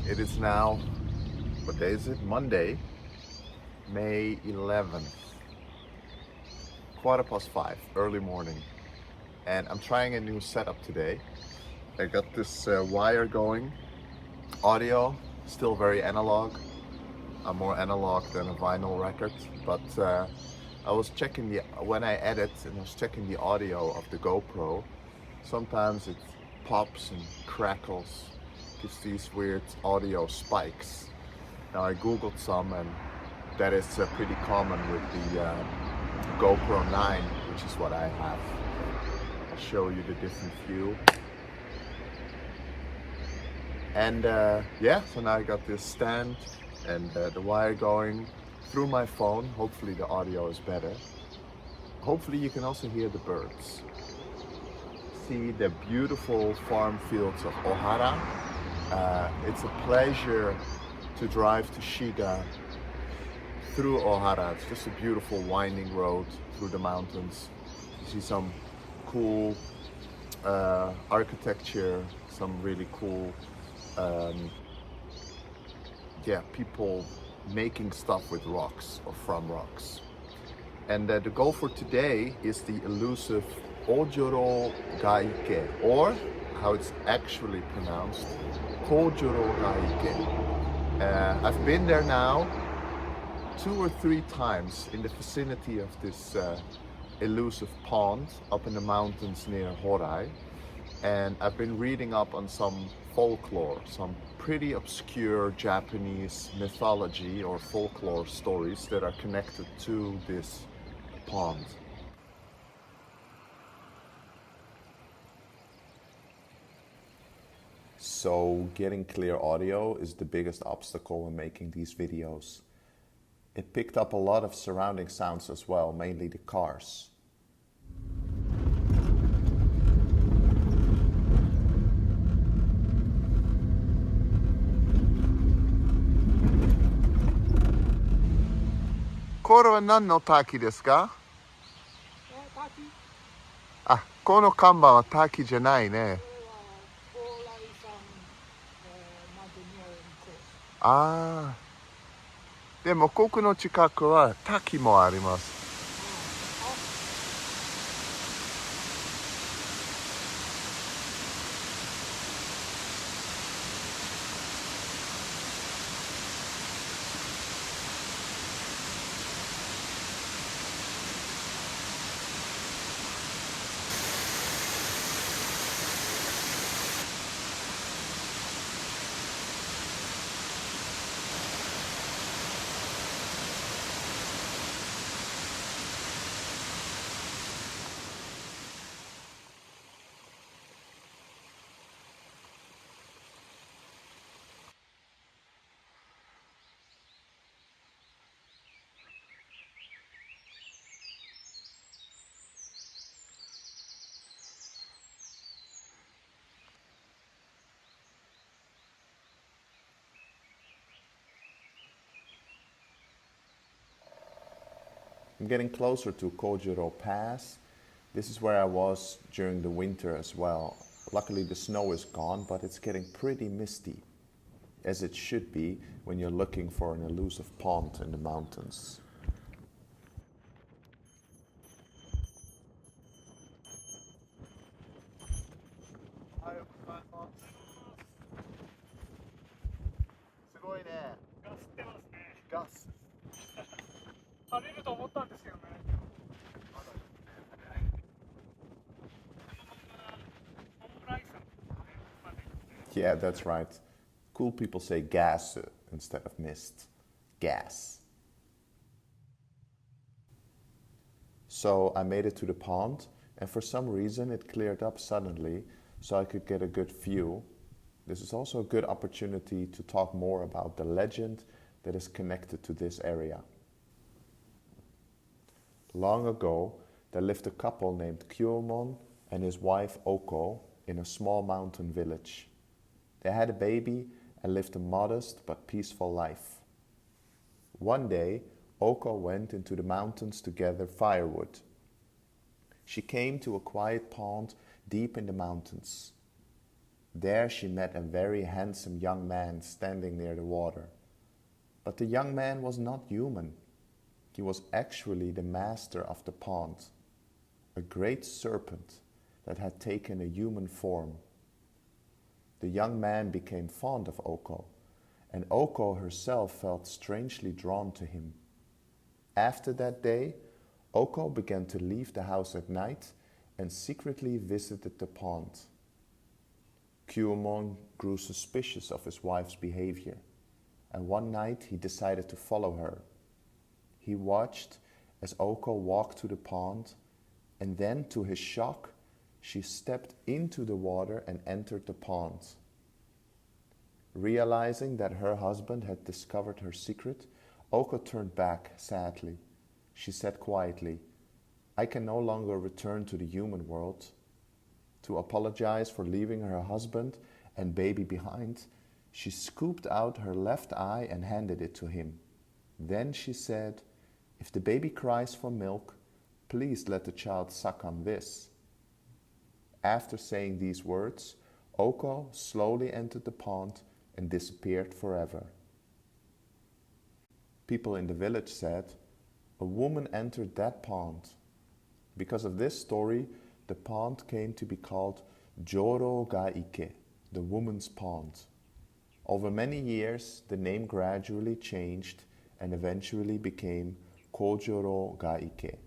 It is now, what day is it? Monday, May 11th, 5:15, early morning. And I'm trying a new setup today. I got this wire going, audio, still very analog. I'm more analog than a vinyl record, but I was checking when I edit and I was checking the audio of the GoPro, sometimes it pops and crackles, gives these weird audio spikes. Now I googled some and that is pretty common with the GoPro 9, which is what I have. I'll show you the different view. And yeah, so now I got this stand and the wire going through my phone. Hopefully the audio is better. Hopefully you can also hear the birds. See the beautiful farm fields of Ohara. It's a pleasure to drive to Shiga through Ohara. It's just a beautiful winding road through the mountains. You see some cool architecture, some really cool people making stuff with rocks or from rocks. And the goal for today is the elusive Kojoro Gaike, or how it's actually pronounced, Kojoro Gaike. I've been there now 2 or 3 times in the vicinity of this elusive pond up in the mountains near Horai. And I've been reading up on some folklore, some pretty obscure Japanese mythology or folklore stories that are connected to this pond. So getting clear audio is the biggest obstacle when making these videos. It picked up a lot of surrounding sounds as well, mainly the cars. Koro wa nan no taki desu ka? Ah, この看板は滝じゃないね。ああ。でもここの近くは滝もあります。I'm getting closer to Kojoro Pass. This is where I was during the winter as well. Luckily the snow is gone, but it's getting pretty misty, as it should be when you're looking for an elusive pond in the mountains. Yeah, that's right. Cool people say gas instead of mist. Gas. So I made it to the pond, and for some reason it cleared up suddenly so I could get a good view. This is also a good opportunity to talk more about the legend that is connected to this area. Long ago, there lived a couple named Kyomon and his wife Oko in a small mountain village. They had a baby and lived a modest but peaceful life. One day, Oko went into the mountains to gather firewood. She came to a quiet pond deep in the mountains. There she met a very handsome young man standing near the water. But the young man was not human. He was actually the master of the pond, a great serpent that had taken a human form. The young man became fond of Oko, and Oko herself felt strangely drawn to him. After that day, Oko began to leave the house at night and secretly visited the pond. Kyuemon grew suspicious of his wife's behavior, and one night he decided to follow her. He watched as Oko walked to the pond, and then, to his shock, she stepped into the water and entered the pond. Realizing that her husband had discovered her secret, Oko turned back sadly. She said quietly, "I can no longer return to the human world." To apologize for leaving her husband and baby behind, she scooped out her left eye and handed it to him. Then she said, "If the baby cries for milk, please let the child suck on this." After saying these words, Oko slowly entered the pond and disappeared forever. People in the village said, "A woman entered that pond." Because of this story, the pond came to be called Joro ga Ike, the woman's pond. Over many years, the name gradually changed and eventually became Kojoro ga Ike.